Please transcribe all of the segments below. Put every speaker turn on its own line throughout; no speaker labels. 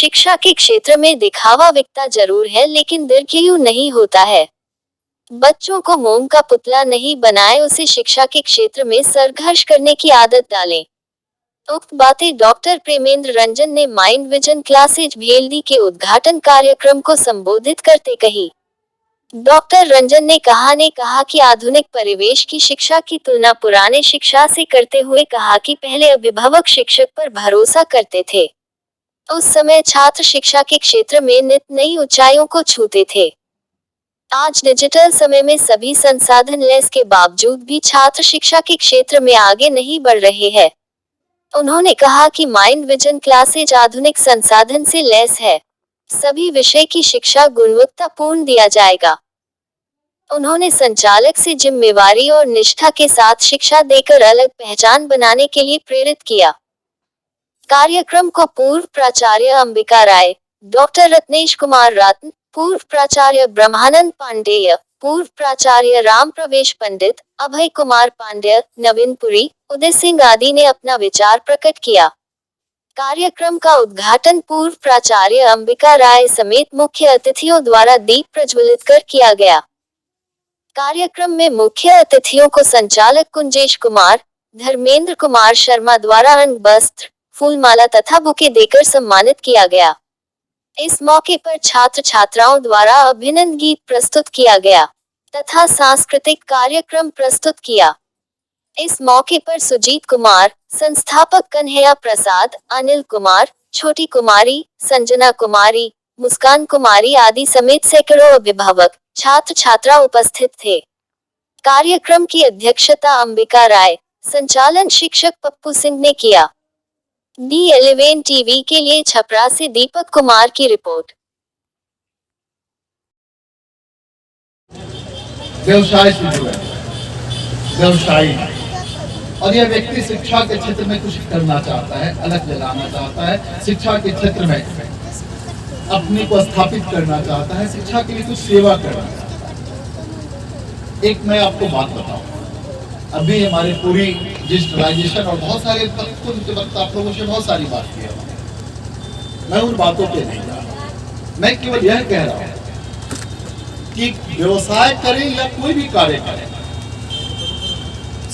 शिक्षा के क्षेत्र में दिखावा दिखता जरूर है, लेकिन दीर्घायु नहीं होता है। बच्चों को मोम का पुतला नहीं बनाए, उसे शिक्षा के क्षेत्र में संघर्ष करने की आदत डालें। उक्त बातें डॉक्टर प्रेमेंद्र रंजन ने माइंड विजन क्लासेज भेल्दी के उद्घाटन कार्यक्रम को संबोधित करते कही। डॉक्टर रंजन ने कहा कि आधुनिक परिवेश की शिक्षा की तुलना पुराने शिक्षा से करते हुए कहा कि पहले अभिभावक शिक्षक पर भरोसा करते थे। उस समय छात्र शिक्षा के क्षेत्र में नित नई ऊंचाइयों को छूते थे। आज डिजिटल समय में सभी संसाधन लैस के बावजूद भी छात्र शिक्षा के क्षेत्र में आगे नहीं बढ़ रहे हैं। उन्होंने कहा कि माइंड विजन क्लासेज आधुनिक संसाधन से लैस है। सभी विषय की शिक्षा गुणवत्तापूर्ण दिया जाएगा। उन्होंने संचालक से जिम्मेवारी और निष्ठा के साथ शिक्षा देकर अलग पहचान बनाने के लिए प्रेरित किया। कार्यक्रम को पूर्व प्राचार्य अंबिका राय, डॉक्टर रत्नेश कुमार रत्न, पूर्व प्राचार्य ब्रह्मानंद पांडेय, पूर्व प्राचार्य राम प्रवेश पंडित, अभय कुमार पांड्य, नवीन पुरी, उदय सिंह आदि ने अपना विचार प्रकट किया। कार्यक्रम का उद्घाटन पूर्व प्राचार्य अंबिका राय समेत मुख्य अतिथियों द्वारा दीप प्रज्वलित कर किया गया। कार्यक्रम में मुख्य अतिथियों को संचालक कुंजेश कुमार, धर्मेंद्र कुमार शर्मा द्वारा अंग वस्त्र, फूलमाला तथा बुके देकर सम्मानित किया गया। इस मौके पर छात्र छात्राओं द्वारा अभिनंदन गीत प्रस्तुत किया गया तथा सांस्कृतिक कार्यक्रम प्रस्तुत किया। इस मौके पर सुजीत कुमार, संस्थापक कन्हैया प्रसाद, अनिल कुमार, छोटी कुमारी, संजना कुमारी, मुस्कान कुमारी आदि समेत सैकड़ों अभिभावक, छात्र छात्रा उपस्थित थे। कार्यक्रम की अध्यक्षता अंबिका राय, संचालन शिक्षक पप्पू सिंह ने किया। D11 टीवी के लिए छपरा से दीपक कुमार की रिपोर्ट।
व्यवसाय से जुड़ा व्यवसायी और यह व्यक्ति शिक्षा के क्षेत्र में कुछ करना चाहता है, अलग जलाना चाहता है, शिक्षा के क्षेत्र में अपने को स्थापित करना चाहता है, शिक्षा के लिए कुछ सेवा करना चाहता है। एक मैं आपको बात बताऊं, अभी हमारे पूरी डिजिटलाइजेशन और बहुत सारे वक्त आप लोगों से बहुत सारी बात की है, मैं उन बातों पे नहीं जा रहा। मैं केवल यह कह रहा हूं कि व्यवसाय करें या कोई भी कार्य करें,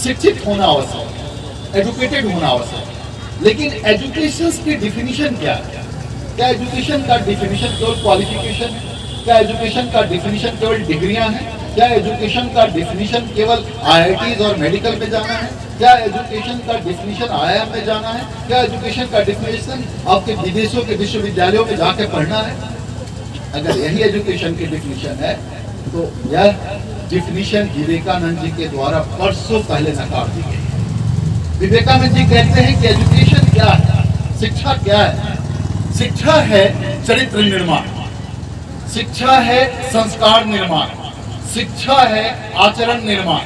शिक्षित होना आवश्यक है, एजुकेटेड होना आवश्यक है। लेकिन एजुकेशन की डिफिनीशन क्या है? क्या एजुकेशन का डिफिनीशन केवल क्वालिफिकेशन है? क्या एजुकेशन का डिफिनीशन केवल डिग्रियां हैं? क्या एजुकेशन का डिफिनीशन केवल IITs और मेडिकल में जाना है? क्या एजुकेशन का डिफिनीशन IIM में जाना है? क्या एजुकेशन का डिफिनीशन आपके विदेशों के विश्वविद्यालयों में जाके पढ़ना है? अगर यही एजुकेशन की डिफिनीशन है तो यह डिफिनीशन विवेकानंद जी के द्वारा वर्षों पहले नकार दी गई। विवेकानंद जी कहते हैं कि एजुकेशन क्या है, शिक्षा क्या है? शिक्षा है चरित्र निर्माण, शिक्षा है संस्कार निर्माण, शिक्षा है आचरण निर्माण,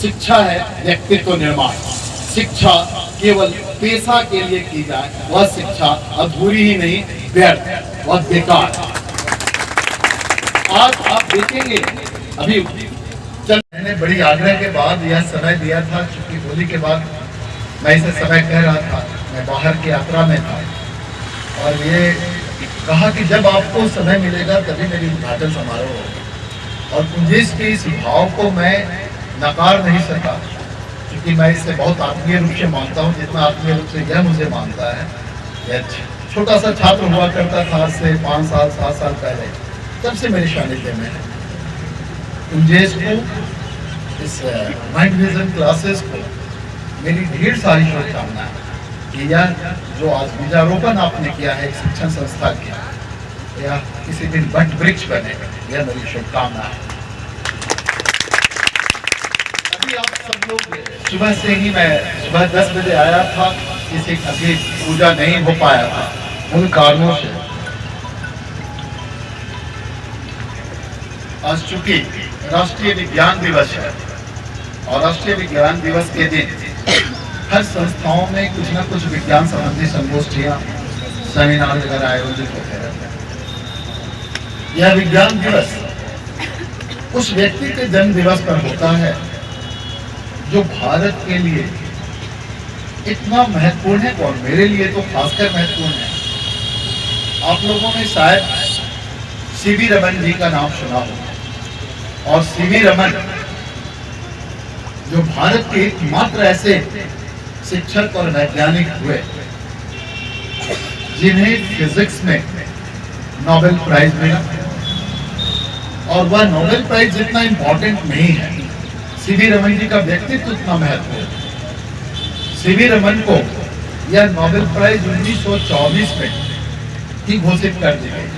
शिक्षा है व्यक्तित्व निर्माण। शिक्षा केवल पेशा के लिए की जाए वह शिक्षा अधूरी ही नहीं, व्यर्थ और बेकार। आज आप देखेंगे, अभी मैंने बड़ी आग्रह के बाद यह समय दिया था, चूंकि होली के बाद मैं इसे समय कह रहा था, मैं बाहर की यात्रा में था और ये कहा कि जब आपको समय मिलेगा तभी मेरी उद्घाटन समारोह होगा। और कुंजेश के इस भाव को मैं नकार नहीं सका, क्योंकि मैं इसे बहुत आत्मीय रूप से मानता हूँ, जितना आत्मीय रूप से यह मुझे मानता है। यह छोटा सा छात्र हुआ करता था आज से 5 साल 7 साल पहले, तब से मेरे सानिध्य में है। कुंजेश को, इस माइंड विजन क्लासेस को मेरी ढेर सारी शुभकामनाएं कि यह जो आज बीजारोपण आपने किया है शिक्षण संस्था किया, या किसी दिन वट वृक्ष बने, यह मेरी शुभकामना है। अभी आप सब लोग सुबह से ही, मैं सुबह 10 बजे आया था, किसी अभी पूजा नहीं हो पाया था उन कारणों से। आज चूंकि राष्ट्रीय विज्ञान दिवस है और राष्ट्रीय विज्ञान दिवस के दिन हर संस्थाओं में कुछ न कुछ विज्ञान संबंधी संगोष्ठियां, सेमिनार वगैरह आयोजित होते रहते हैं। यह विज्ञान दिवस उस व्यक्ति के जन्म दिवस पर होता है जो भारत के लिए इतना महत्वपूर्ण है और मेरे लिए तो खासकर महत्वपूर्ण है। आप आप लोगों ने शायद सीवी रमन जी का नाम सुना होगा। और सीवी रमन जो भारत के एकमात्र ऐसे शिक्षक और वैज्ञानिक हुए जिन्हें फिजिक्स में नोबेल प्राइज मिला। और वह नोबेल प्राइज जितना इंपॉर्टेंट नहीं है, सीवी रमन जी का व्यक्तित्व उतना महत्वपूर्ण है। सीवी रमन को यह नोबेल प्राइज 1924 में ही घोषित कर दी गई,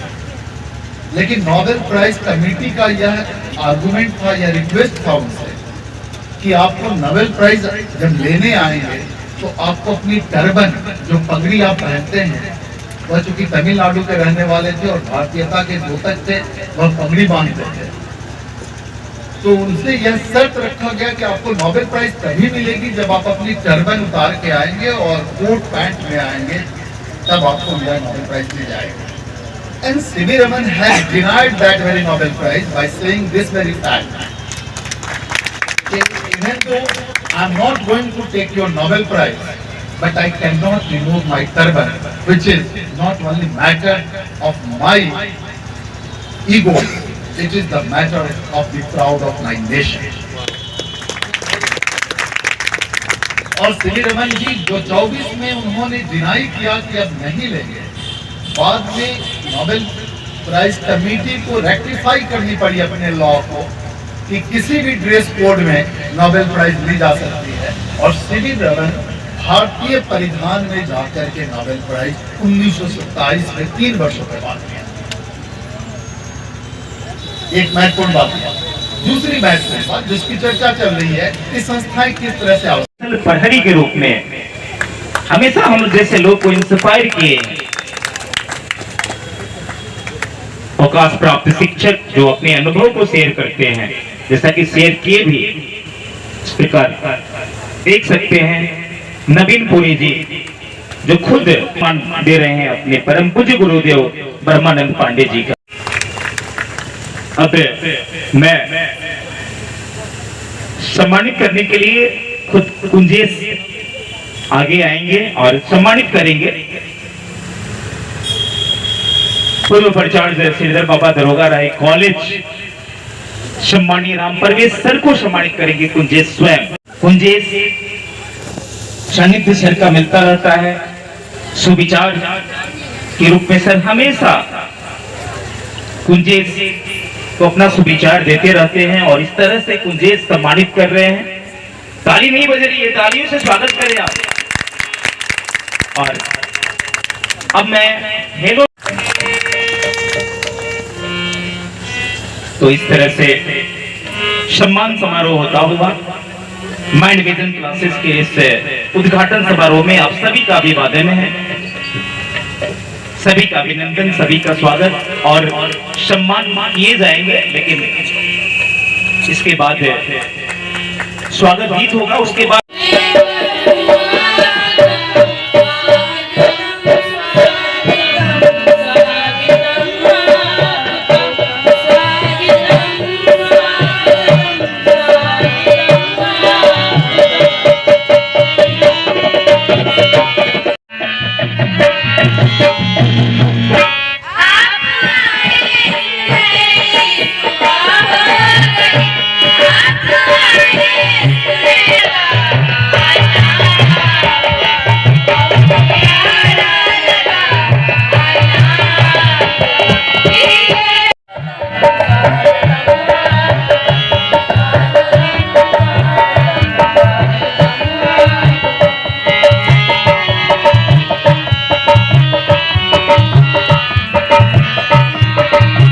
लेकिन नोबेल प्राइज कमेटी का यह आर्गुमेंट था, यह रिक्वेस्ट था उनसे कि आपको नोबेल प्राइज जब लेने आएंगे तो आपको अपनी टर्बन, जो पगड़ी आप पहनते हैं, वह चूंकि तमिलनाडु के रहने वाले थे और भारतीयता के द्योतक थे, वह पगड़ी बांधते थे। तो उनसे यह शर्त रखा गया कि आपको नोबेल प्राइज तभी मिलेगी जब आप अपनी टर्बन उतार के आएंगे और कोट पैंट में आएंगे, तब आपको यह नोबेल प्राइज मिल जाएगा। And C.V. Raman has denied that very Nobel Prize by saying this very fact. Even though I am not going to take your Nobel Prize, but I cannot remove my turban, which is not only matter of my ego, it is the matter of the proud of my nation. और CV Raman ji जो 24 में उन्होंने deny किया कि अब नहीं लेंगे, बाद में नोबेल प्राइज कमेटी को रेक्टिफाई करनी पड़ी अपने लॉ को कि किसी भी ड्रेस कोड में नोबेल प्राइज ली जा सकती है। और सीवी रमन भारतीय परिधान में जाकर के नोबेल प्राइज 1927 में 3 वर्षों के बाद मिला। एक महत्वपूर्ण बात है। दूसरी महत्वपूर्ण बात जिसकी चर्चा चल रही है कि संस्थाएं किस तरह से
प्रहरी के रूप में हमेशा हम जैसे लोग को इंस्पायर किए, अवकाश प्राप्त शिक्षक जो अपने अनुभव को शेयर करते हैं, जैसा कि शेयर किए भी इस प्रकार देख सकते हैं। नवीन पुरी जी जो खुद मान दे रहे हैं अपने परम पूज्य गुरुदेव ब्रह्मानंद पांडे जी का। अब मैं सम्मानित करने के लिए खुद कुंजेश आगे आएंगे और सम्मानित करेंगे। पूर्व प्राचार्य श्रीधर बाबा दरोगा राय कॉलेज सम्मानीय राम परवेश सर को सम्मानित करेंगे कुंजेश स्वयं। कुंजेश सानिध्य सर का मिलता रहता है, सुविचार के रूप में सर हमेशा कुंजेश को अपना सुविचार देते रहते हैं और इस तरह से कुंजेश सम्मानित कर रहे हैं। ताली नहीं बज रही है, तालियों से स्वागत करें आप। और अब मैं हेलो, तो इस तरह से सम्मान समारोह होता हुआ माइंड विजन क्लासेस के इस उद्घाटन समारोह में आप सभी का अभिवादन है, सभी का अभिनंदन, सभी का स्वागत और सम्मान किए जाएंगे। लेकिन इसके बाद स्वागत गीत होगा, उसके बाद